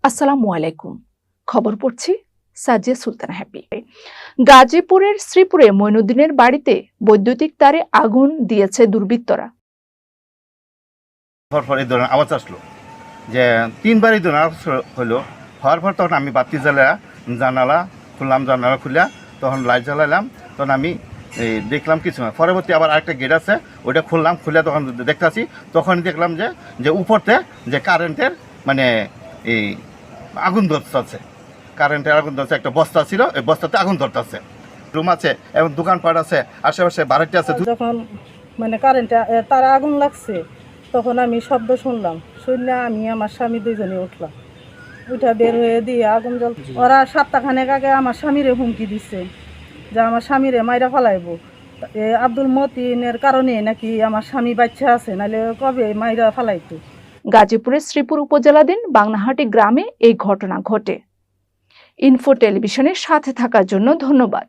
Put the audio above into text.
আসসালামু আলাইকুম। খবর পড়ছি সাজিয়া সুলতানা হ্যাপি। গাজীপুরের শ্রীপুরে মঈনুদ্দিনের বাড়িতে বৈদ্যুতিক তারে আগুন দিয়েছে দুর্বৃত্তরা। পর এই ধরনের আওয়াজ আসলো, যে তিনবার এই ধরনের আওয়াজ হলো। হওয়ার পর তখন আমি বাতি জানালা খুললাম, তখন লাইট জ্বালাইলাম। তখন আমি দেখলাম কিছু না। পরবর্তী আবার আরেকটা গেট আছে, ওইটা খুলে তখন দেখতেছি, তখন দেখলাম যে উপরতে যে কারেন্টের মানে এই আগুন ধরতেছে, একটা বস্তা ছিল, এই বস্তাতে আগুন ধরতেছে। রুম আছে এবং দোকানপাট আছে, আশেপাশে বাড়িতে আছে। যখন মানে কারেন্টে তার আগুন লাগছে, তখন আমি শব্দ শুনলাম, শুনলে আমি আমার স্বামী দুজনে উঠলাম, উঠে বের হয়ে দিয়ে আগুন জ্বল। ওরা সপ্তাহখানেক আগে আমার স্বামীরে হুমকি দিচ্ছে যে আমার স্বামীরে মাইরা ফেলাইব। আব্দুল মতিনের কারণে নাকি আমার স্বামী বাচ্চা আছে, নাহলে কবে মাইরা ফেলাইতো। গাজীপুরের শ্রীপুর উপজেলাধীন বাংনাহাটি গ্রামে এই ঘটনা ঘটে। ইনফো টেলিভিশনের সাথে থাকার জন্য ধন্যবাদ।